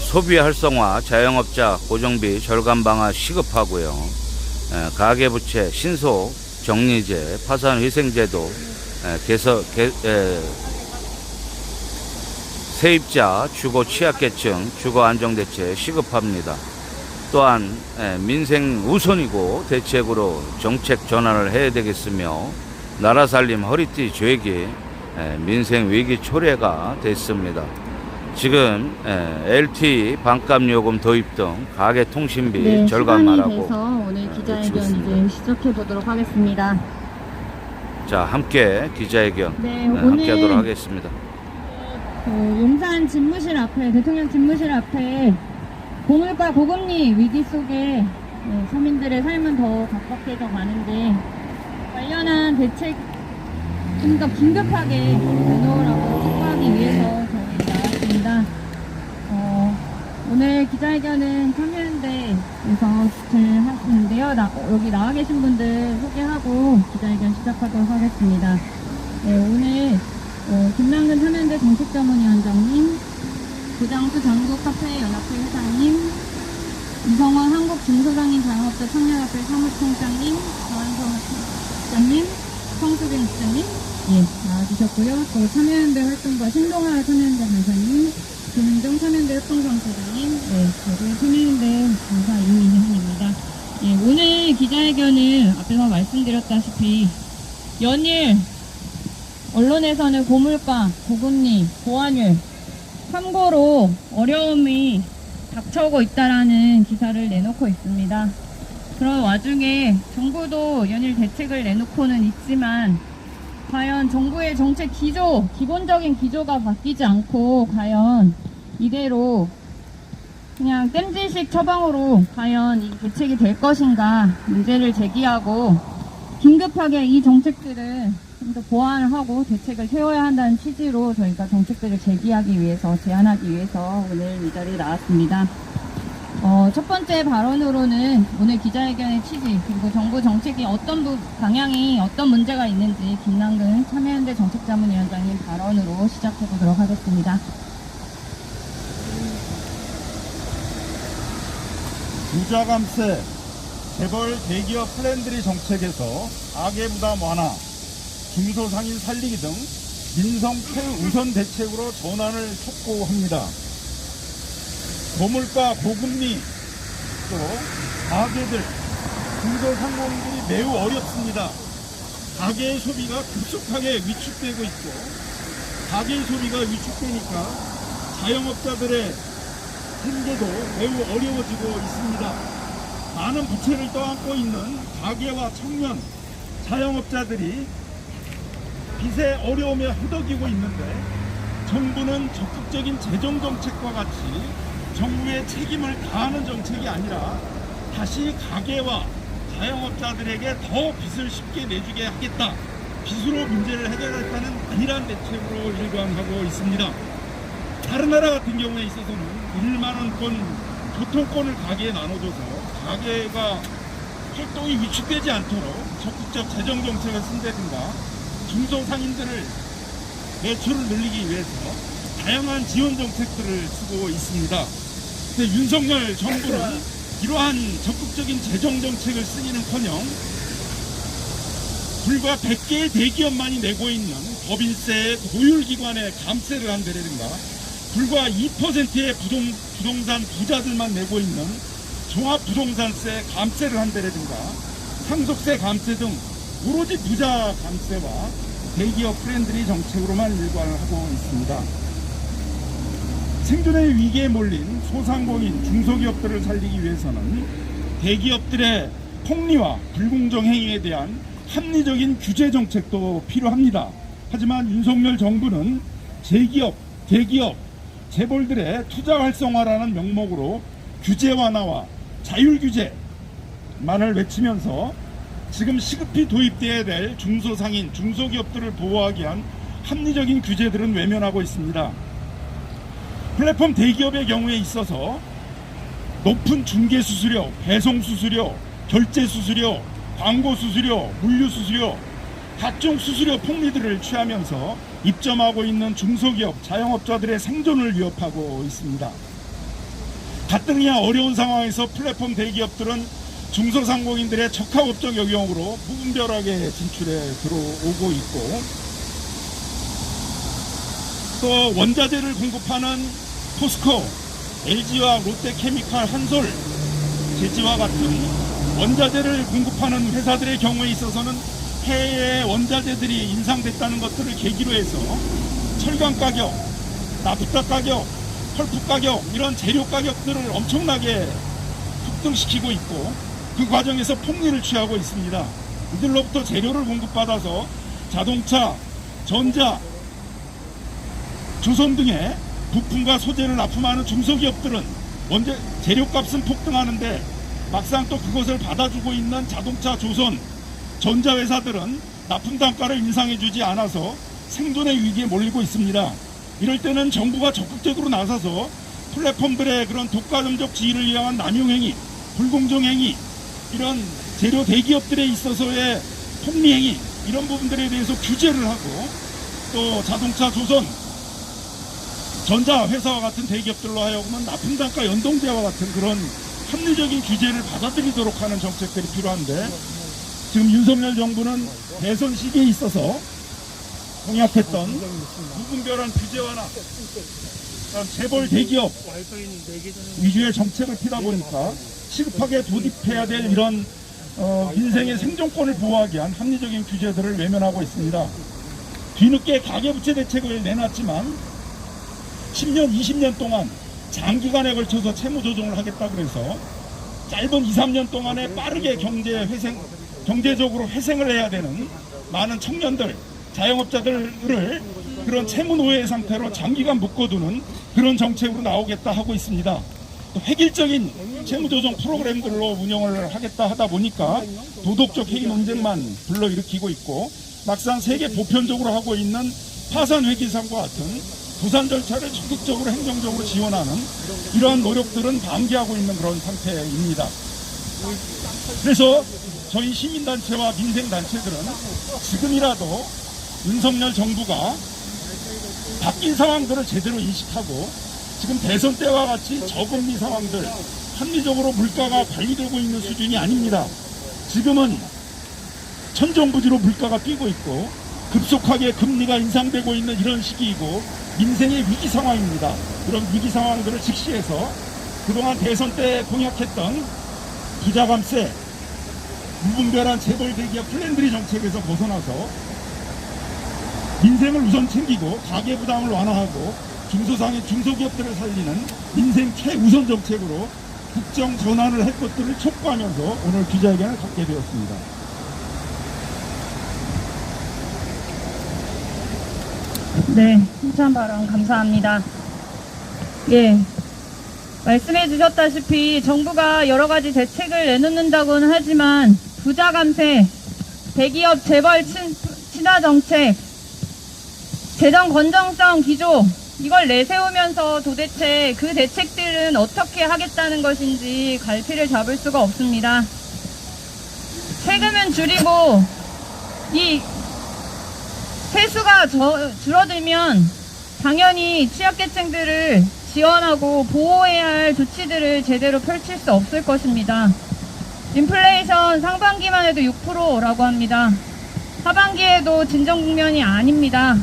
소비 활성화, 자영업자 고정비 절감 방안 시급하고요. 가계부채 신속 정리제, 파산회생제도 세입자, 주거 취약계층, 주거 안정대책 시급합니다. 또한 민생 우선이고 대책으로 정책 전환을 해야 되겠으며 나라 살림 허리띠 죄기 민생 위기 초래가 됐습니다. 지금 LTE 반값 요금 도입 등 가계 통신비 절감하라고. 시간이 돼서 오늘 기자회견 이제 시작해 보도록 하겠습니다. 자, 함께 기자회견 오늘 함께 하도록 하겠습니다. 용산 집무실 앞에, 대통령 집무실 앞에 고물가 고금리 위기 속에 서민들의 삶은 더 각박해져 가는데 관련한 대책 좀 더 긴급하게 내놓으라고 촉구하기 위해서 저희 나왔습니다. 오늘 기자회견은 참여연대에서 주최하시는데요. 여기 나와 계신 분들 소개하고 기자회견 시작하도록 하겠습니다. 오늘 김남근 참여연대 정책자문위원장님, 고장수 전국카페 연합회 회장님, 이성원 한국중소상인 자영업자 청년협회 사무총장님, 정한성 국장님, 성수빈 국장님 나와주셨고요. 또 참여연대 활동가 신동아 참여연대 간사님, 김은정 참여연대 협동정서장님, 저도 참여연대 간사 이민희입니다. 오늘 기자회견은 앞에서 말씀드렸다시피 연일 언론에서는 고물가, 고금리, 고환율, 참고로 어려움이 닥쳐오고 있다라는 기사를 내놓고 있습니다. 그런 와중에 정부도 연일 대책을 내놓고는 있지만 과연 정부의 정책 기조, 기본적인 기조가 바뀌지 않고 과연 이대로 그냥 땜질식 처방으로 과연 이 대책이 될 것인가 문제를 제기하고 긴급하게 이 정책들을 좀 더 보완을 하고 대책을 세워야 한다는 취지로 저희가 정책들을 제기하기 위해서, 제안하기 위해서 오늘 이 자리에 나왔습니다. 첫 번째 발언으로는 오늘 기자회견의 취지, 그리고 정부 정책이 어떤 방향이 어떤 문제가 있는지 김남근 참여연대 정책자문위원장님 발언으로 시작해 보도록 하겠습니다. 부자 감세, 재벌 대기업 플랜들이 정책에서 가계부담 완화, 중소상인 살리기 등 민생 최우선 대책으로 전환을 촉구합니다. 고물가, 고금리, 또 가계들, 중소상공인들이 매우 어렵습니다. 가계의 소비가 급속하게 위축되고 있고, 가계의 소비가 위축되니까 자영업자들의 생계도 매우 어려워지고 있습니다. 많은 부채를 떠안고 있는 가계와 청년, 자영업자들이 빚의 어려움에 허덕이고 있는데 정부는 적극적인 재정정책과 같이 정부의 책임을 다하는 정책이 아니라 다시 가계와 자영업자들에게 더 빚을 쉽게 내주게 하겠다, 빚으로 문제를 해결하겠다는 안일한 대책으로 일관하고 있습니다. 다른 나라 같은 경우에 있어서는 1만원권 교통권을 가계에 나눠줘서 가계가 활동이 위축되지 않도록 적극적 재정정책을 쓴다든가 중소상인들을 매출을 늘리기 위해서 다양한 지원 정책들을 쓰고 있습니다. 근데 윤석열 정부는 이러한 적극적인 재정 정책을 쓰기는커녕 불과 100개의 대기업만이 내고 있는 법인세의 고율기관에 감세를 한다든가 불과 2%의 부동산 부자들만 내고 있는 종합부동산세 감세를 한다든가 상속세 감세 등 오로지 부자 감세와 대기업 프렌들리 정책으로만 일관을 하고 있습니다. 생존의 위기에 몰린 소상공인, 중소기업들을 살리기 위해서는 대기업들의 폭리와 불공정 행위에 대한 합리적인 규제 정책도 필요합니다. 하지만 윤석열 정부는 재기업, 대기업, 재벌들의 투자 활성화라는 명목으로 규제 완화와 자율 규제만을 외치면서 지금 시급히 도입되어야 될 중소상인, 중소기업들을 보호하기 위한 합리적인 규제들은 외면하고 있습니다. 플랫폼 대기업의 경우에 있어서 높은 중개수수료, 배송수수료, 결제수수료, 광고수수료, 물류수수료, 각종 수수료 폭리들을 취하면서 입점하고 있는 중소기업, 자영업자들의 생존을 위협하고 있습니다. 가뜩이나 어려운 상황에서 플랫폼 대기업들은 중소상공인들의 적합업종 영역으로 무분별하게 진출해 들어오고 있고, 또 원자재를 공급하는 포스코, LG와 롯데케미칼, 한솔, 제지와 같은 원자재를 공급하는 회사들의 경우에 있어서는 해외의 원자재들이 인상됐다는 것들을 계기로 해서 철강 가격, 나프타 가격, 펄프 가격, 이런 재료 가격들을 엄청나게 급등시키고 있고, 그 과정에서 폭리를 취하고 있습니다. 이들로부터 재료를 공급받아서 자동차, 전자, 조선 등의 부품과 소재를 납품하는 중소기업들은 재료값은 폭등하는데 막상 또 그것을 받아주고 있는 자동차, 조선, 전자회사들은 납품 단가를 인상해주지 않아서 생존의 위기에 몰리고 있습니다. 이럴 때는 정부가 적극적으로 나서서 플랫폼들의 그런 독과점적 지위를 이용한 남용행위, 불공정행위, 이런 재료 대기업들에 있어서의 폭리행위, 이런 부분들에 대해서 규제를 하고, 또 자동차, 조선, 전자회사와 같은 대기업들로 하여금은 납품단가 연동제와 같은 그런 합리적인 규제를 받아들이도록 하는 정책들이 필요한데, 지금 윤석열 정부는 대선 시기에 있어서 공약했던 무분별한 규제 완화, 재벌 대기업 위주의 정책을 피다 보니까 시급하게 도입해야 될 이런 민생의 생존권을 보호하기 위한 합리적인 규제들을 외면하고 있습니다. 뒤늦게 가계부채 대책을 내놨지만 10년, 20년 동안 장기간에 걸쳐서 채무 조정을 하겠다고 해서 짧은 2, 3년 동안에 빠르게 경제적으로 회생을 해야 되는 많은 청년들, 자영업자들을 그런 채무 노예 상태로 장기간 묶어두는 그런 정책으로 나오겠다 하고 있습니다. 또 획일적인 채무조정 프로그램들로 운영을 하겠다 하다 보니까 도덕적 해이 논쟁만 불러일으키고 있고, 막상 세계 보편적으로 하고 있는 파산 회계상과 같은 부산 절차를 적극적으로 행정적으로 지원하는 이러한 노력들은 방기하고 있는 그런 상태입니다. 그래서 저희 시민단체와 민생단체들은 지금이라도 윤석열 정부가 바뀐 상황들을 제대로 인식하고, 지금 대선 때와 같이 저금리 상황들, 합리적으로 물가가 관리되고 있는 수준이 아닙니다. 지금은 천정부지로 물가가 뛰고 있고 급속하게 금리가 인상되고 있는 이런 시기이고 민생의 위기 상황입니다. 그런 위기 상황들을 직시해서 그동안 대선 때 공약했던 부자 감세, 무분별한 재벌 대기업 플랜드리 정책에서 벗어나서 민생을 우선 챙기고 가계부담을 완화하고 중소기업들을 살리는 민생 최우선 정책으로 국정 전환을 할 것들을 촉구하면서 오늘 기자회견을 갖게 되었습니다. 네, 힘찬 발언 감사합니다. 예, 말씀해 주셨다시피 정부가 여러 가지 대책을 내놓는다고는 하지만 부자 감세, 대기업 재벌 친화 정책, 재정 건전성 기조, 이걸 내세우면서 도대체 그 대책들은 어떻게 하겠다는 것인지 갈피를 잡을 수가 없습니다. 세금은 줄이고 이 세수가 줄어들면 당연히 취약계층들을 지원하고 보호해야 할 조치들을 제대로 펼칠 수 없을 것입니다. 인플레이션 상반기만 해도 6%라고 합니다. 하반기에도 진정 국면이 아닙니다.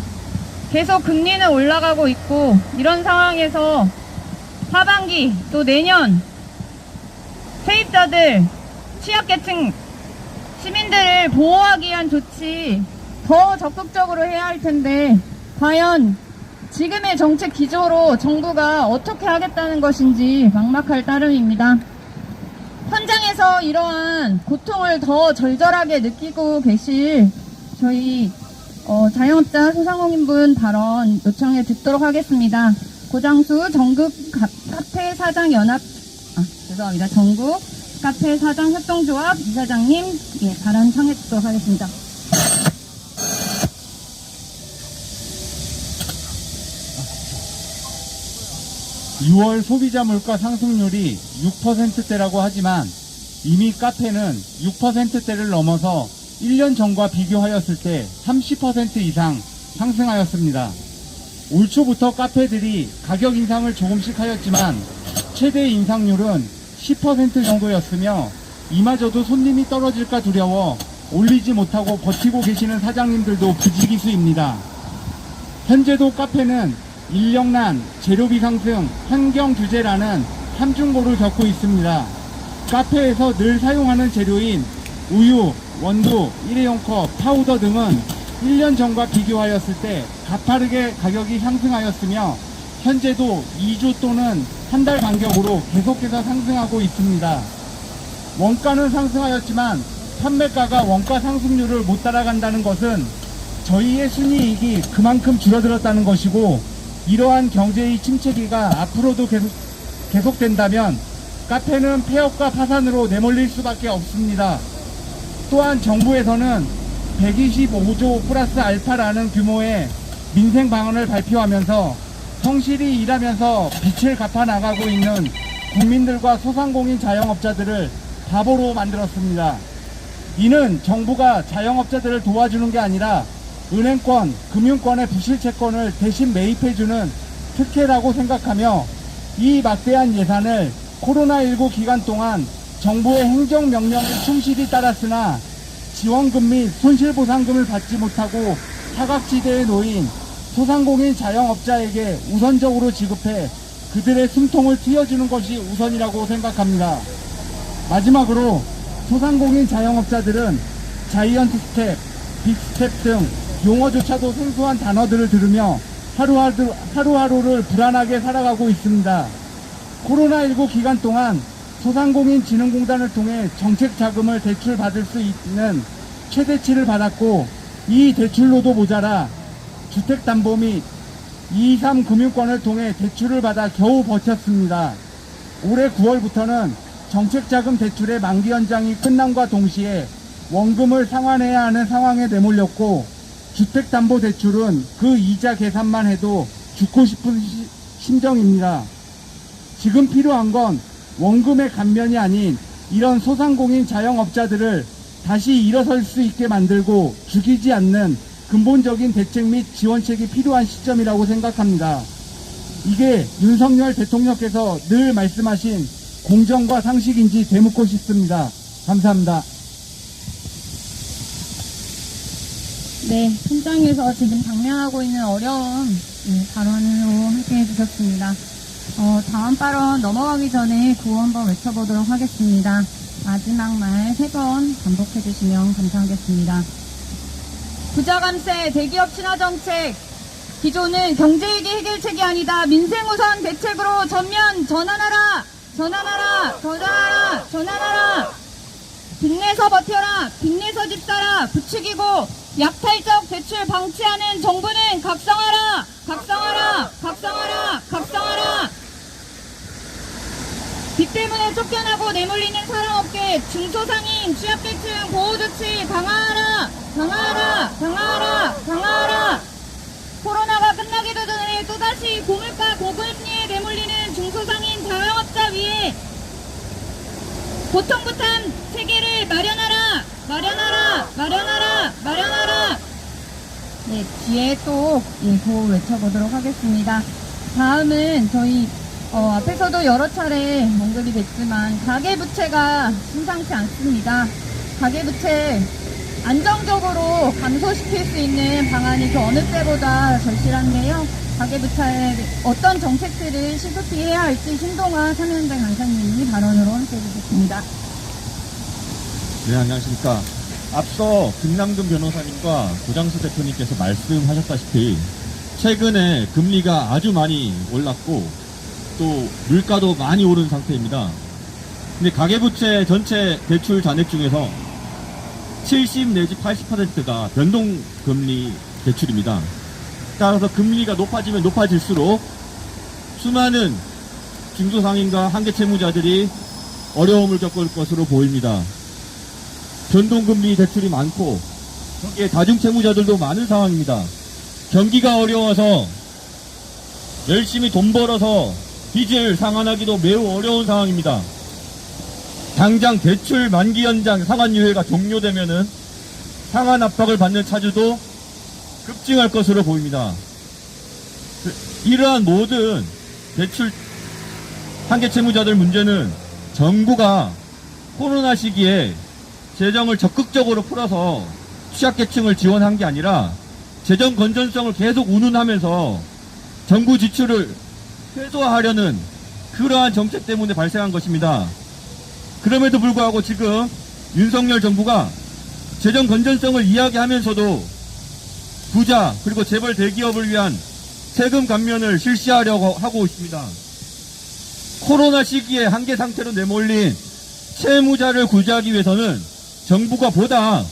계속 금리는 올라가고 있고, 이런 상황에서 하반기 또 내년 세입자들, 취약계층 시민들을 보호하기 위한 조치 더 적극적으로 해야 할 텐데, 과연 지금의 정책 기조로 정부가 어떻게 하겠다는 것인지 막막할 따름입니다. 현장에서 이러한 고통을 더 절절하게 느끼고 계실 저희 자영업자 소상공인분 발언 요청해 듣도록 하겠습니다. 고장수 전국 카페 사장 연합, 죄송합니다. 전국 카페 사장 협동조합 이사장님, 예, 발언 청해 듣도록 하겠습니다. (6월) 소비자 물가 상승률이 6%대라고 하지만 이미 카페는 6%대를 넘어서 1년 전과 비교하였을 때 30% 이상 상승하였습니다. 올 초부터 카페들이 가격 인상을 조금씩 하였지만 최대 인상률은 10% 정도였으며 이마저도 손님이 떨어질까 두려워 올리지 못하고 버티고 계시는 사장님들도 부지기수입니다. 현재도 카페는 인력난, 재료비 상승, 환경 규제라는 삼중고를 겪고 있습니다. 카페에서 늘 사용하는 재료인 우유, 원두, 일회용 컵, 파우더 등은 1년 전과 비교하였을 때 가파르게 가격이 상승하였으며 현재도 2주 또는 한 달 간격으로 계속해서 상승하고 있습니다. 원가는 상승하였지만 판매가가 원가 상승률을 못 따라간다는 것은 저희의 순이익이 그만큼 줄어들었다는 것이고, 이러한 경제의 침체기가 앞으로도 계속된다면 카페는 폐업과 파산으로 내몰릴 수밖에 없습니다. 또한 정부에서는 125조 플러스 알파라는 규모의 민생 방안을 발표하면서 성실히 일하면서 빚을 갚아 나가고 있는 국민들과 소상공인 자영업자들을 바보로 만들었습니다. 이는 정부가 자영업자들을 도와주는 게 아니라 은행권, 금융권의 부실채권을 대신 매입해주는 특혜라고 생각하며, 이 막대한 예산을 코로나19 기간 동안 정부의 행정명령을 충실히 따랐으나 지원금 및 손실보상금을 받지 못하고 사각지대에 놓인 소상공인 자영업자에게 우선적으로 지급해 그들의 숨통을 트여주는 것이 우선이라고 생각합니다. 마지막으로 소상공인 자영업자들은 자이언트 스텝, 빅 스텝 등 용어조차도 생소한 단어들을 들으며 하루하루를 불안하게 살아가고 있습니다. 코로나19 기간 동안 소상공인진흥공단을 통해 정책 자금을 대출받을 수 있는 최대치를 받았고, 이 대출로도 모자라 주택담보 및 2.3 금융권을 통해 대출을 받아 겨우 버텼습니다. 올해 9월부터는 정책자금 대출의 만기 연장이 끝남과 동시에 원금을 상환해야 하는 상황에 내몰렸고, 주택담보대출은 그 이자 계산만 해도 죽고 싶은 심정입니다. 지금 필요한 건 원금의 감면이 아닌 이런 소상공인 자영업자들을 다시 일어설 수 있게 만들고 죽이지 않는 근본적인 대책 및 지원책이 필요한 시점이라고 생각합니다. 이게 윤석열 대통령께서 늘 말씀하신 공정과 상식인지 되묻고 싶습니다. 감사합니다. 네, 현장에서 지금 당면하고 있는 어려움 발언으로 함께 해주셨습니다. 다음 발언 넘어가기 전에 구호 한번 외쳐보도록 하겠습니다. 마지막 말 3번 반복해 주시면 감사하겠습니다. 부자감세, 대기업 친화정책, 기조는 경제위기 해결책이 아니다. 민생우선 대책으로 전면 전환하라! 전환하라! 전환하라! 전환하라! 빚내서 버텨라! 빚내서 집 사라! 부추기고 약탈적 대출 방치하는 정부는 각성하라! 각성하라! 각성하라! 각성하라! 빚 때문에 쫓겨나고 내몰리는 사람업계, 중소상인, 취약계층 보호조치 강화하라! 강화하라! 강화하라! 강화하라! 코로나가 끝나기도 전에 또다시 고물가 고금리에 내몰리는 중소상인 자영업자 위에 고통부탄 체계를 마련하라! 마련하라! 마련하라! 마련하라! 네, 뒤에 또 구호 외쳐보도록 하겠습니다. 다음은 저희 앞에서도 여러 차례 언급이 됐지만 가계부채가 심상치 않습니다. 가계부채 안정적으로 감소시킬 수 있는 방안이 그 어느 때보다 절실한데요. 가계부채에 어떤 정책들을 시급히 해야 할지 신동아 참여연대 간사님이 발언으로 함께해 주셨습니다. 네, 안녕하십니까. 앞서 김남근 변호사님과 고장수 대표님께서 말씀하셨다시피 최근에 금리가 아주 많이 올랐고 또 물가도 많이 오른 상태입니다. 근데 가계부채 전체 대출 잔액 중에서 70 내지 80%가 변동금리 대출입니다. 따라서 금리가 높아지면 높아질수록 수많은 중소상인과 한계채무자들이 어려움을 겪을 것으로 보입니다. 변동금리 대출이 많고 거기에 다중채무자들도 많은 상황입니다. 경기가 어려워서 열심히 돈 벌어서 빚을 상환하기도 매우 어려운 상황입니다. 당장 대출 만기 연장 상환 유예가 종료되면은 상환 압박을 받는 차주도 급증할 것으로 보입니다. 이러한 모든 대출 한계 채무자들 문제는 정부가 코로나 시기에 재정을 적극적으로 풀어서 취약계층을 지원한 게 아니라 재정 건전성을 계속 운운하면서 정부 지출을 최소화하려는 그러한 정책 때문에 발생한 것입니다. 그럼에도 불구하고 지금 윤석열 정부가 재정 건전성을 이야기하면서도 부자 그리고 재벌 대기업을 위한 세금 감면을 실시하려고 하고 있습니다. 코로나 시기에 한계 상태로 내몰린 채무자를 구제하기 위해서는 정부가 보다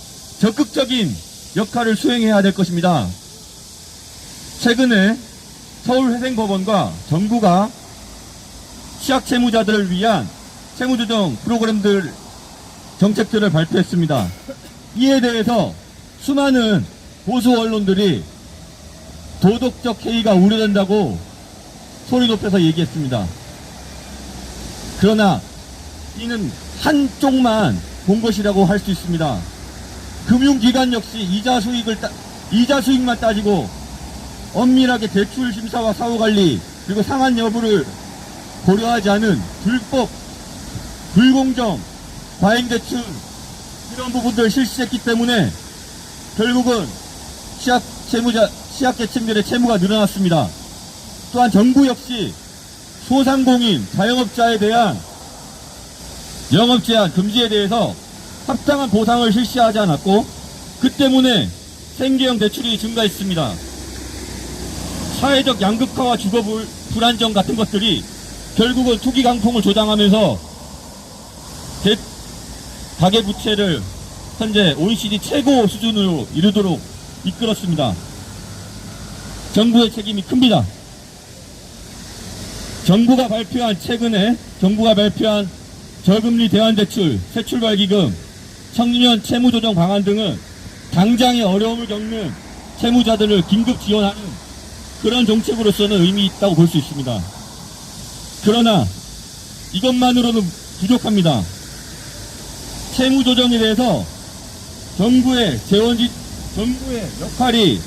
적극적인 역할을 수행해야 될 것입니다. 최근에 서울회생법원과 정부가 취약 채무자들을 위한 채무조정 프로그램들 정책들을 발표했습니다. 이에 대해서 수많은 보수 언론들이 도덕적 해이가 우려된다고 소리 높여서 얘기했습니다. 그러나 이는 한쪽만 본 것이라고 할 수 있습니다. 금융기관 역시 이자 수익만 따지고 엄밀하게 대출 심사와 사후 관리 그리고 상환 여부를 고려하지 않은 불법, 불공정, 과잉 대출 이런 부분들을 실시했기 때문에 결국은 취약계층들의 채무가 늘어났습니다. 또한 정부 역시 소상공인, 자영업자에 대한 영업 제한 금지에 대해서 합당한 보상을 실시하지 않았고 그 때문에 생계형 대출이 증가했습니다. 사회적 양극화와 주거 불안정 같은 것들이 결국은 투기 강풍을 조장하면서 가계부채를 현재 OECD 최고 수준으로 이르도록 이끌었습니다. 정부의 책임이 큽니다. 최근에 정부가 발표한 저금리 대환대출, 새출발기금, 청년 채무조정 방안 등은 당장의 어려움을 겪는 채무자들을 긴급 지원하는 그런 정책으로서는 의미 있다고 볼 수 있습니다. 그러나 이것만으로는 부족합니다. 채무조정에 대해서 정부의 역할이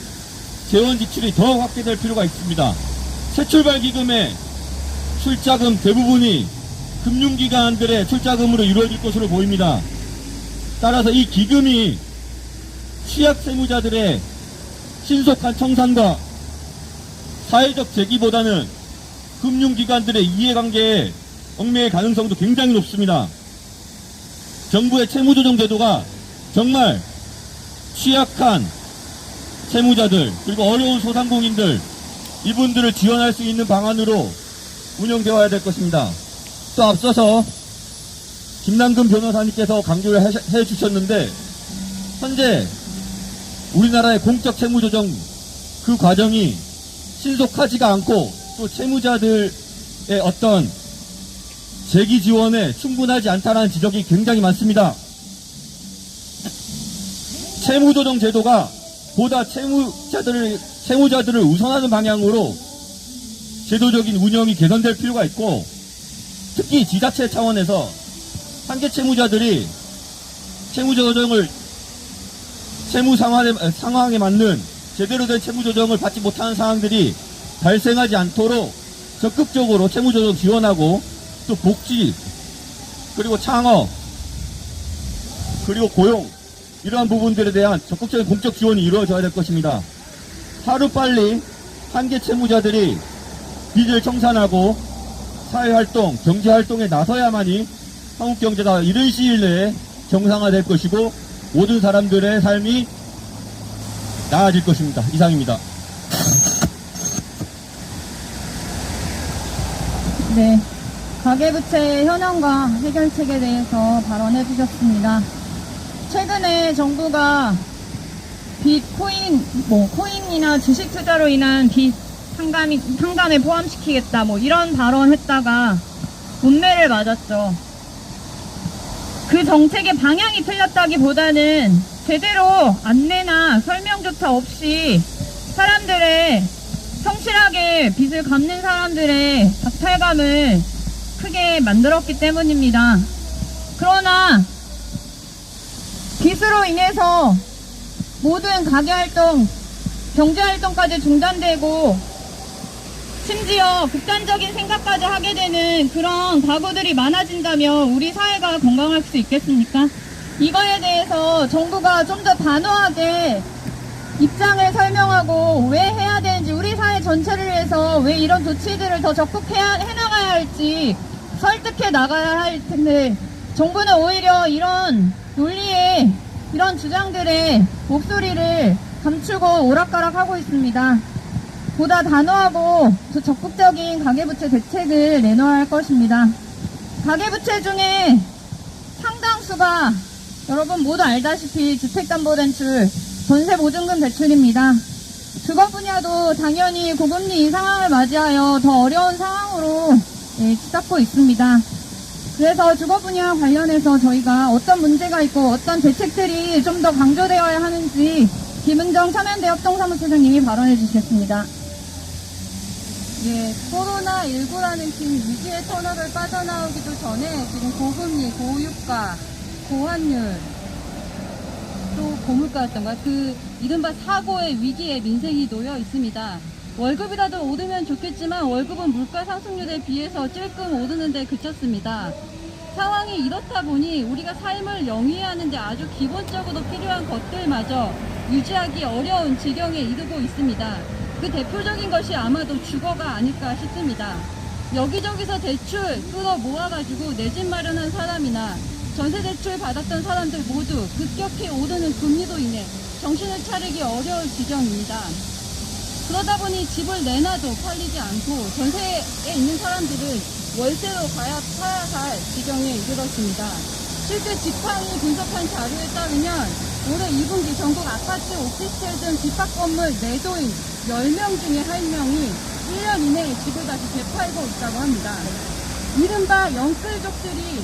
재원 지출이 더 확대될 필요가 있습니다. 새출발기금의 출자금 대부분이 금융기관들의 출자금으로 이루어질 것으로 보입니다. 따라서 이 기금이 취약 채무자들의 신속한 청산과 사회적 제기보다는 금융기관들의 이해관계에 얽매일 가능성도 굉장히 높습니다. 정부의 채무조정 제도가 정말 취약한 채무자들 그리고 어려운 소상공인들 이분들을 지원할 수 있는 방안으로 운영되어야 될 것입니다. 또 앞서서 김남근 변호사님께서 강조를 해주셨는데 현재 우리나라의 공적 채무조정 그 과정이 신속하지가 않고 또 채무자들의 어떤 재기 지원에 충분하지 않다는 지적이 굉장히 많습니다. 채무조정 제도가 보다 채무자들을 우선하는 방향으로 제도적인 운영이 개선될 필요가 있고 특히 지자체 차원에서 한계 채무자들이 채무 상황에 맞는 제대로 된 채무조정을 받지 못하는 상황들이 발생하지 않도록 적극적으로 채무조정 지원하고 또 복지 그리고 창업 그리고 고용 이러한 부분들에 대한 적극적인 공적 지원이 이루어져야 될 것입니다. 하루빨리 한계 채무자들이 빚을 청산하고 사회활동, 경제활동에 나서야만이 한국 경제가 이른 시일 내에 정상화될 것이고 모든 사람들의 삶이 나아질 것입니다. 이상입니다. 네, 가계부채 현황과 해결책에 대해서 발언해 주셨습니다. 최근에 정부가 코인이나 주식 투자로 인한 빚 상담에 포함시키겠다 이런 발언했다가 문매를 맞았죠. 그 정책의 방향이 틀렸다기보다는 제대로 안내나 설명조차 없이 성실하게 빚을 갚는 사람들의 박탈감을 크게 만들었기 때문입니다. 그러나 빚으로 인해서 모든 가게활동, 경제활동까지 중단되고 심지어 극단적인 생각까지 하게 되는 그런 가구들이 많아진다면 우리 사회가 건강할 수 있겠습니까? 이거에 대해서 정부가 좀 더 단호하게 입장을 설명하고 왜 해야 되는지, 우리 사회 전체를 위해서 왜 이런 조치들을 더 적극 해나가야 할지 설득해 나가야 할 텐데, 정부는 오히려 이런 논리에, 이런 주장들의 목소리를 감추고 오락가락하고 있습니다. 보다 단호하고 더 적극적인 가계부채 대책을 내놓아야 할 것입니다. 가계부채 중에 상당수가 여러분 모두 알다시피 주택담보대출, 전세보증금 대출입니다. 주거 분야도 당연히 고금리 이 상황을 맞이하여 더 어려운 상황으로 치닫고 있습니다. 그래서 주거 분야 관련해서 저희가 어떤 문제가 있고 어떤 대책들이 좀 더 강조되어야 하는지 김은정 서면대협동사무처장님이 발언해 주시겠습니다. 예, 코로나19라는 긴 위기의 터널을 빠져나오기도 전에 지금 고금리, 고유가, 고환율, 또 고물가였던가, 그 이른바 사고의 위기에 민생이 놓여 있습니다. 월급이라도 오르면 좋겠지만 월급은 물가 상승률에 비해서 찔끔 오르는데 그쳤습니다. 상황이 이렇다 보니 우리가 삶을 영위하는데 아주 기본적으로 필요한 것들마저 유지하기 어려운 지경에 이르고 있습니다. 그 대표적인 것이 아마도 주거가 아닐까 싶습니다. 여기저기서 대출 끌어 모아가지고 내 집 마련한 사람이나 전세대출 받았던 사람들 모두 급격히 오르는 금리로 인해 정신을 차리기 어려울 지경입니다. 그러다 보니 집을 내놔도 팔리지 않고 전세에 있는 사람들은 월세로 사야 할 지경에 이르렀습니다. 실제 직판이 분석한 자료에 따르면 올해 2분기 전국 아파트, 오피스텔 등 집합 건물 매도인 10명 중에 1명이 1년 이내에 집을 다시 되팔고 있다고 합니다. 이른바 영끌족들이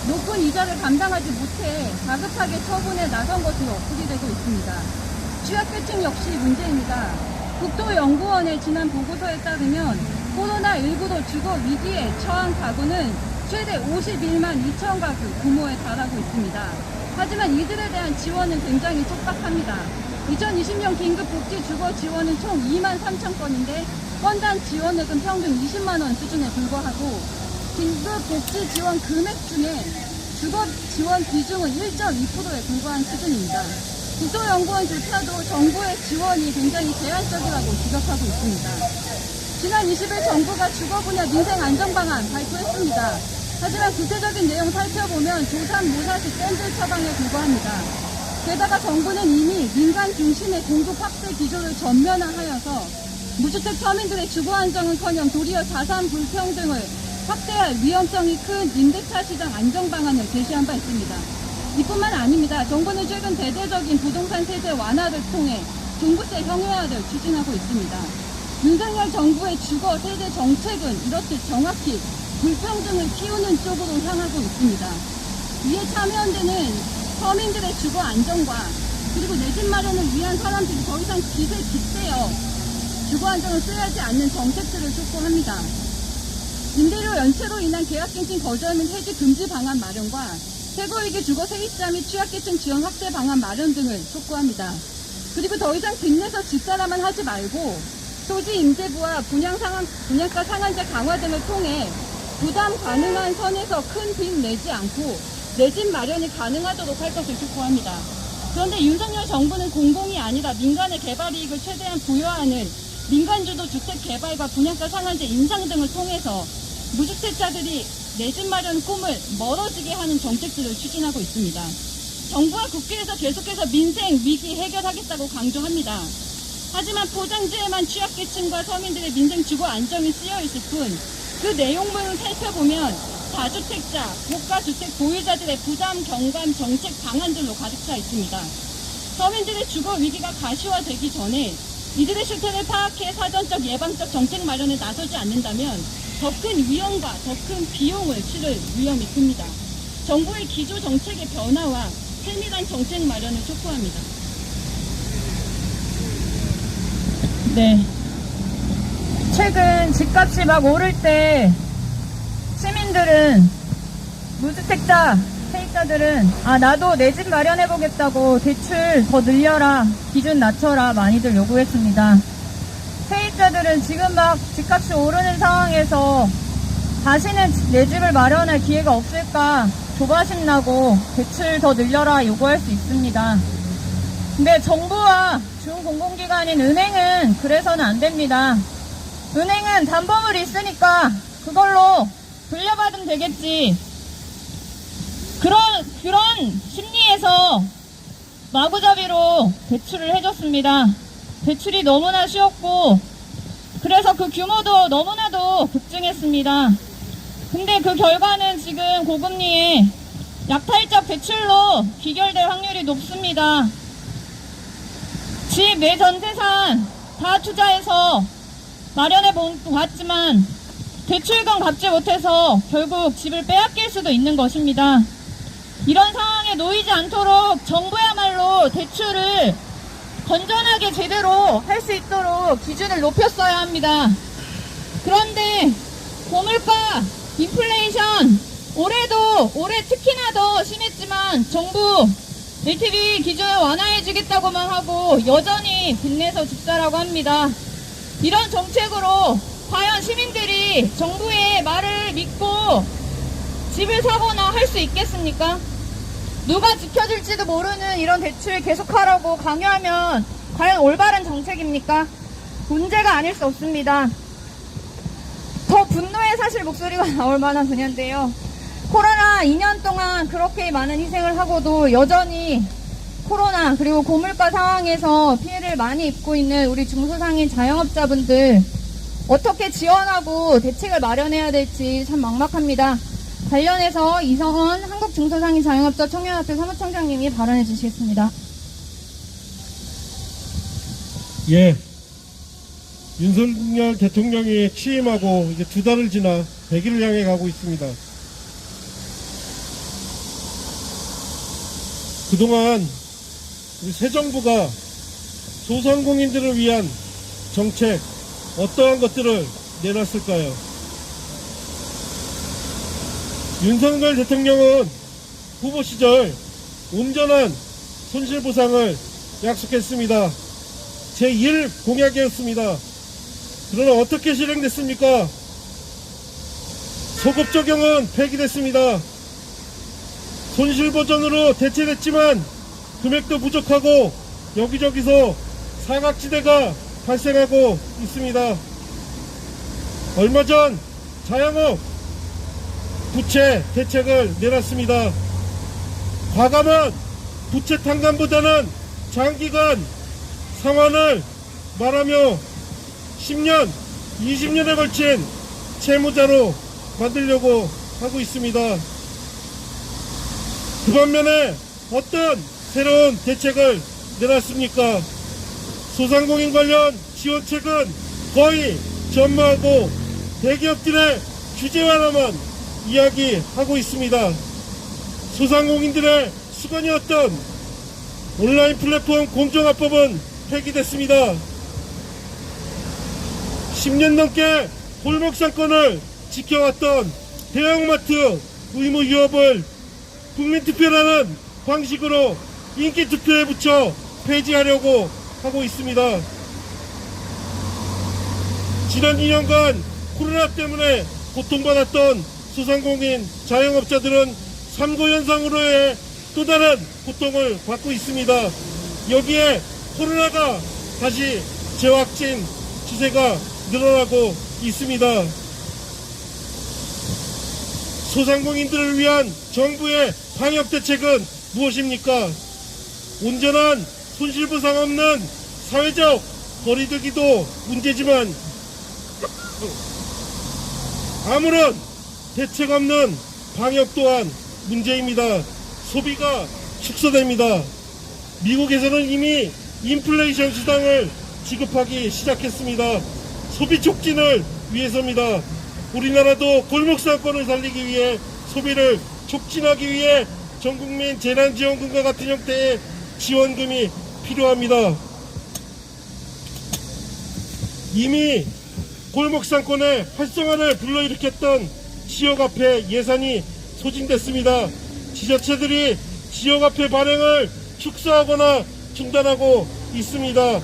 높은 이자를 감당하지 못해 다급하게 처분에 나선 것으로 풀이되고 있습니다. 취약계층 역시 문제입니다. 국토연구원의 지난 보고서에 따르면 코로나19로 주거 위기에 처한 가구는 최대 51만 2천 가구 규모에 달하고 있습니다. 하지만 이들에 대한 지원은 굉장히 촉박합니다. 2020년 긴급복지 주거 지원은 총 2만 3천 건인데 건당 지원액은 평균 20만 원 수준에 불과하고, 긴급복지 지원 금액 중에 주거 지원 비중은 1.2%에 불과한 수준입니다. 국토연구원조차도 정부의 지원이 굉장히 제한적이라고 지적하고 있습니다. 지난 20일 정부가 주거 분야 민생 안정 방안 발표했습니다. 하지만 구체적인 내용 살펴보면 조삼모사식 뗀들 처방에 불과합니다. 게다가 정부는 이미 민간 중심의 공급 확대 기조를 전면화하여서 무주택 서민들의 주거 안정은커녕 도리어 자산 불평등을 확대할 위험성이 큰 임대차 시장 안정 방안을 제시한 바 있습니다. 이뿐만 아닙니다. 정부는 최근 대대적인 부동산 세제 완화를 통해 종부세 형해화를 추진하고 있습니다. 윤석열 정부의 주거 세대 정책은 이렇듯 정확히 불평등을 키우는 쪽으로 향하고 있습니다. 이에 참여연대는 서민들의 주거 안정과 그리고 내 집 마련을 위한 사람들이 더 이상 빚에 깃대어 주거 안정을 쓰여하지 않는 정책들을 촉구합니다. 임대료 연체로 인한 계약갱신 거절 및 해지 금지 방안 마련과 최고위기 주거 세입자 및 취약계층 지원 확대 방안 마련 등을 촉구합니다. 그리고 더 이상 빚내서 집사람만 하지 말고 토지 임대부와 분양가 상한제 강화 등을 통해 부담 가능한 선에서 큰 빚 내지 않고 내 집 마련이 가능하도록 할 것을 촉구합니다. 그런데 윤석열 정부는 공공이 아니라 민간의 개발 이익을 최대한 부여하는 민간주도 주택 개발과 분양가 상한제 인상 등을 통해서 무주택자들이 내 집 마련 꿈을 멀어지게 하는 정책들을 추진하고 있습니다. 정부와 국회에서 계속해서 민생 위기 해결하겠다고 강조합니다. 하지만 포장지에만 취약계층과 서민들의 민생 주거 안정이 쓰여있을 뿐 그 내용물을 살펴보면 다주택자, 고가주택 보유자들의 부담 경감 정책 방안들로 가득 차 있습니다. 서민들의 주거 위기가 가시화되기 전에 이들의 실태를 파악해 사전적 예방적 정책 마련에 나서지 않는다면 더 큰 위험과 더 큰 비용을 치를 위험이 큽니다. 정부의 기조 정책의 변화와 세밀한 정책 마련을 촉구합니다. 네. 최근 집값이 막 오를 때 시민들은, 무주택자, 세입자들은 나도 내 집 마련해보겠다고 대출 더 늘려라, 기준 낮춰라 많이들 요구했습니다. 세입자들은 사람들은 지금 막 집값이 오르는 상황에서 다시는 내 집을 마련할 기회가 없을까 조바심 나고 대출 더 늘려라 요구할 수 있습니다. 근데 정부와 중공공기관인 은행은 그래서는 안 됩니다. 은행은 담보물이 있으니까 그걸로 돌려받으면 되겠지. 그런 심리에서 마구잡이로 대출을 해줬습니다. 대출이 너무나 쉬웠고 그래서 그 규모도 너무나도 급증했습니다. 근데 그 결과는 지금 고금리에 약탈적 대출로 귀결될 확률이 높습니다. 집, 내 전 재산 다 투자해서 마련해 봤지만 대출금 갚지 못해서 결국 집을 빼앗길 수도 있는 것입니다. 이런 상황에 놓이지 않도록 정부야말로 대출을 건전하게 제대로 할 수 있도록 기준을 높였어야 합니다. 그런데 고물가, 인플레이션, 올해 특히나 더 심했지만 정부 LTV 기준을 완화해주겠다고만 하고 여전히 빚내서 집사라고 합니다. 이런 정책으로 과연 시민들이 정부의 말을 믿고 집을 사거나 할 수 있겠습니까? 누가 지켜줄지도 모르는 이런 대출 계속하라고 강요하면 과연 올바른 정책입니까? 문제가 아닐 수 없습니다. 더 분노의 사실 목소리가 나올 만한 분야인데요. 코로나 2년 동안 그렇게 많은 희생을 하고도 여전히 코로나 그리고 고물가 상황에서 피해를 많이 입고 있는 우리 중소상인 자영업자분들 어떻게 지원하고 대책을 마련해야 될지 참 막막합니다. 관련해서 이성원 한국중소상인 자영업자 청년협회 사무총장님이 발언해 주시겠습니다. 예. 윤석열 대통령이 취임하고 이제 2달을 지나 100일을 향해 가고 있습니다. 그동안 우리 새 정부가 소상공인들을 위한 정책 어떠한 것들을 내놨을까요? 윤석열 대통령은 후보 시절 온전한 손실보상을 약속했습니다. 제1 공약이었습니다. 그러나 어떻게 실행됐습니까? 소급 적용은 폐기됐습니다. 손실보전으로 대체됐지만 금액도 부족하고 여기저기서 사각지대가 발생하고 있습니다. 얼마 전 자영업 부채 대책을 내놨습니다. 과감한 부채 탕감보다는 장기간 상환을 말하며 10년, 20년에 걸친 채무자로 만들려고 하고 있습니다. 그 반면에 어떤 새로운 대책을 내놨습니까? 소상공인 관련 지원책은 거의 전무하고 대기업들의 규제 완화만 이야기하고 있습니다. 소상공인들의 수건이었던 온라인 플랫폼 공정화법은 폐기됐습니다. 10년 넘게 골목상권을 지켜왔던 대형마트 의무 유업을 국민투표라는 방식으로 인기투표에 붙여 폐지하려고 하고 있습니다. 지난 2년간 코로나 때문에 고통받았던 소상공인 자영업자들은 삼고현상으로의 또 다른 고통을 받고 있습니다. 여기에 코로나가 다시 재확진 추세가 늘어나고 있습니다. 소상공인들을 위한 정부의 방역대책은 무엇입니까? 온전한 손실보상 없는 사회적 거리두기도 문제지만 아무런 대책 없는 방역 또한 문제입니다. 소비가 축소됩니다. 미국에서는 이미 인플레이션 수당을 지급하기 시작했습니다. 소비 촉진을 위해서입니다. 우리나라도 골목상권을 살리기 위해 소비를 촉진하기 위해 전국민 재난지원금과 같은 형태의 지원금이 필요합니다. 이미 골목상권의 활성화를 불러일으켰던 지역화폐 예산이 소진됐습니다. 지자체들이 지역화폐 발행을 축소하거나 중단하고 있습니다.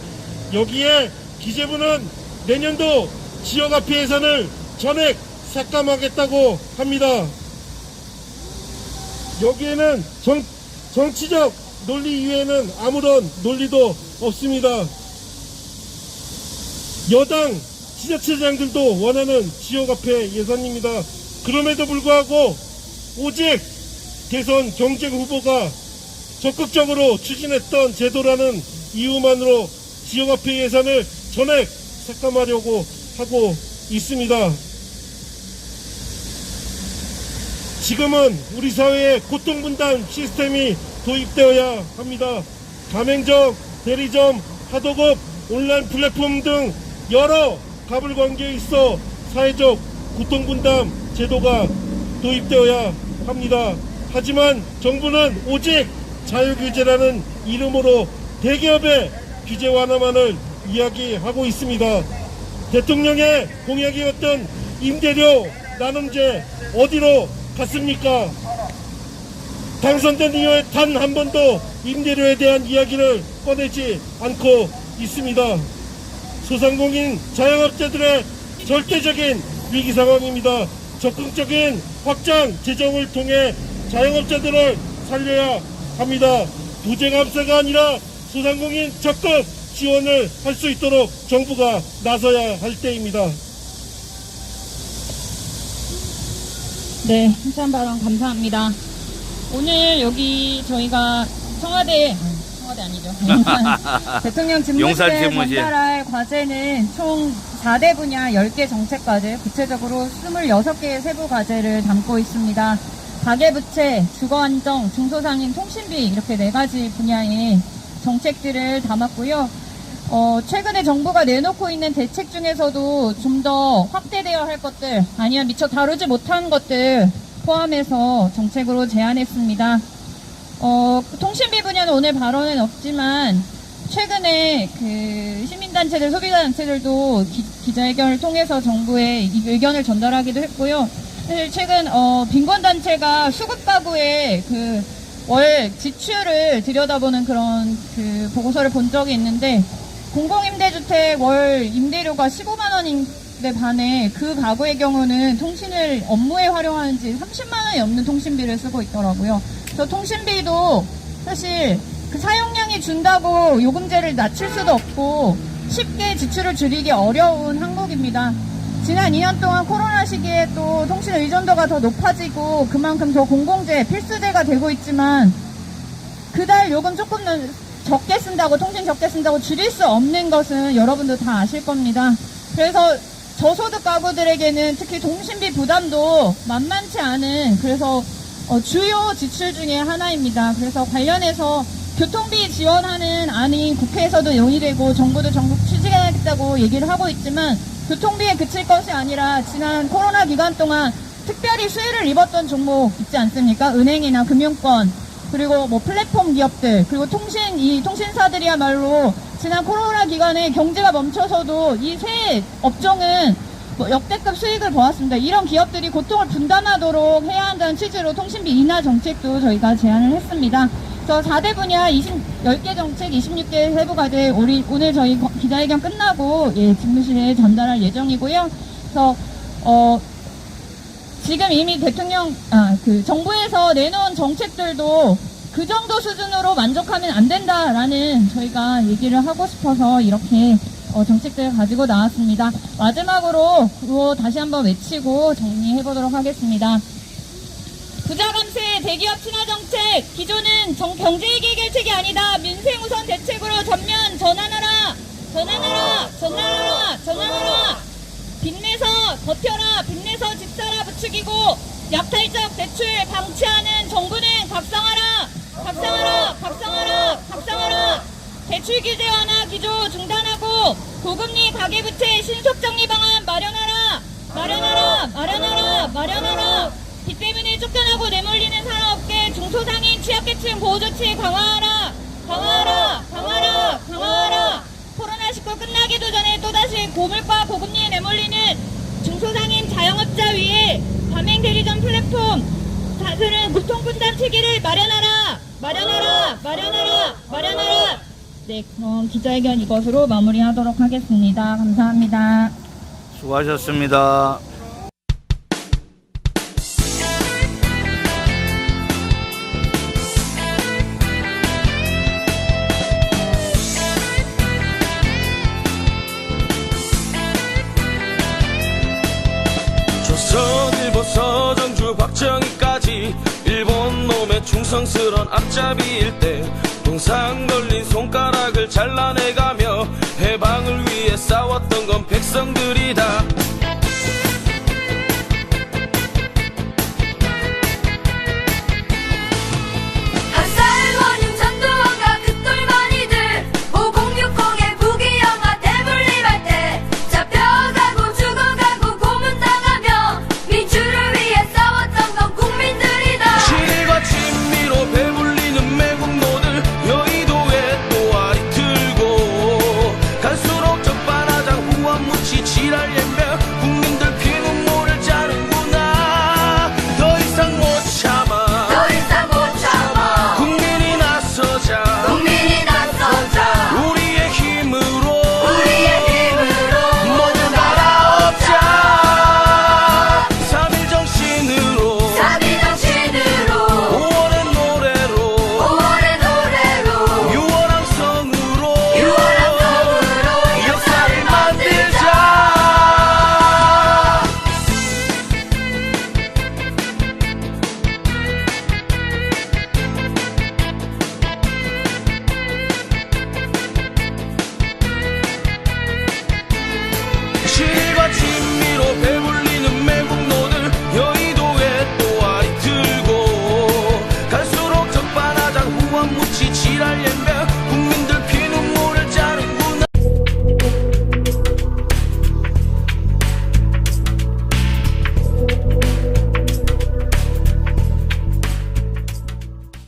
여기에 기재부는 내년도 지역화폐 예산을 전액 삭감하겠다고 합니다. 여기에는 정치적 논리 이외에는 아무런 논리도 없습니다. 여당 지자체장들도 원하는 지역화폐 예산입니다. 그럼에도 불구하고 오직 대선 경쟁 후보가 적극적으로 추진했던 제도라는 이유만으로 지역화폐 예산을 전액 삭감하려고 하고 있습니다. 지금은 우리 사회에 고통분담 시스템이 도입되어야 합니다. 가맹점, 대리점, 하도급, 온라인 플랫폼 등 여러 가불관계에 있어 사회적 고통분담 제도가 도입되어야 합니다. 하지만 정부는 오직 자유규제라는 이름으로 대기업의 규제 완화만을 이야기하고 있습니다. 대통령의 공약이었던 임대료 나눔제 어디로 갔습니까? 당선된 이후에 단 한 번도 임대료에 대한 이야기를 꺼내지 않고 있습니다. 소상공인 자영업자들의 절대적인 위기 상황입니다. 적극적인 확장 재정을 통해 자영업자들을 살려야 합니다. 부재 감사가 아니라 소상공인 적극 지원을 할 수 있도록 정부가 나서야 할 때입니다. 네, 힘찬 발언 감사합니다. 오늘 여기 저희가 청와대 아니죠. 대통령 용산 집무실에 집무실. 전달할 과제는 총 4대 분야 10개 정책 과제, 구체적으로 26개의 세부 과제를 담고 있습니다. 가계부채, 주거안정, 중소상인 통신비 이렇게 4가지 분야의 정책들을 담았고요. 최근에 정부가 내놓고 있는 대책 중에서도 좀 더 확대되어야 할 것들, 아니면 미처 다루지 못한 것들 포함해서 정책으로 제안했습니다. 통신비 분야는 오늘 발언은 없지만, 최근에 그 시민단체들, 소비자단체들도 기자회견을 통해서 정부에 이 의견을 전달하기도 했고요. 사실 최근, 빈곤단체가 수급가구의 그 월 지출을 들여다보는 그런 그 보고서를 본 적이 있는데, 공공임대주택 월 임대료가 15만원인데 반해 그 가구의 경우는 통신을 업무에 활용하는지 30만원이 넘는 통신비를 쓰고 있더라고요. 그래서 통신비도 사실 그 사용량이 준다고 요금제를 낮출 수도 없고 쉽게 지출을 줄이기 어려운 항목입니다. 지난 2년 동안 코로나 시기에 또 통신 의존도가 더 높아지고 그만큼 더 공공재, 필수재가 되고 있지만 그달 요금 조금 적게 쓴다고, 통신 적게 쓴다고 줄일 수 없는 것은 여러분도 다 아실 겁니다. 그래서 저소득 가구들에게는 특히 통신비 부담도 만만치 않은, 그래서 주요 지출 중에 하나입니다. 그래서 관련해서 교통비 지원하는 안이 국회에서도 논의되고 정부도 전국 추진하겠다고 얘기를 하고 있지만, 교통비에 그칠 것이 아니라 지난 코로나 기간 동안 특별히 수혜를 입었던 종목 있지 않습니까? 은행이나 금융권, 그리고 뭐 플랫폼 기업들, 그리고 통신사들이야말로 지난 코로나 기간에 경제가 멈춰서도 이 세 업종은 뭐 역대급 수익을 보았습니다. 이런 기업들이 고통을 분담하도록 해야 한다는 취지로 통신비 인하 정책도 저희가 제안을 했습니다. 그래서 4대 분야 10개 정책 26개 세부 과제 오늘 저희 기자회견 끝나고 집무실에 전달할 예정이고요. 그래서 지금 이미 정부에서 내놓은 정책들도 그 정도 수준으로 만족하면 안 된다라는 저희가 얘기를 하고 싶어서 이렇게 정책들을 가지고 나왔습니다. 마지막으로 그거 다시 한번 외치고 정리해보도록 하겠습니다. 부자 감세, 대기업 친화 정책, 기존은 경제위기 해결책이 아니다. 민생 우선 대책으로 전면 전환하라. 빚내서 버텨라. 빚내서 집 사라 부추기고 약탈적 대출 방치하는 정부는 각성하라. 대출 규제 완화 기조 중단하고 고금리 가계부채 신속 정리 방안 마련하라. 빚 때문에 쫓겨나고 내몰리는 산업계 중소상인 취약계층 보호조치 강화하라. 코로나19 끝나기도 전에 또다시 고물가 고금리에 내몰리는 중소상인 자영업자 위에 가맹 대리점 플랫폼 사들은 고통분담 체계를 마련하라. 네, 그럼 기자회견 이것으로 마무리하도록 하겠습니다. 감사합니다. 수고하셨습니다. 조선일보 서정주 박정희까지 일본 놈의 충성스런 앞잡이일 때 동상 걸린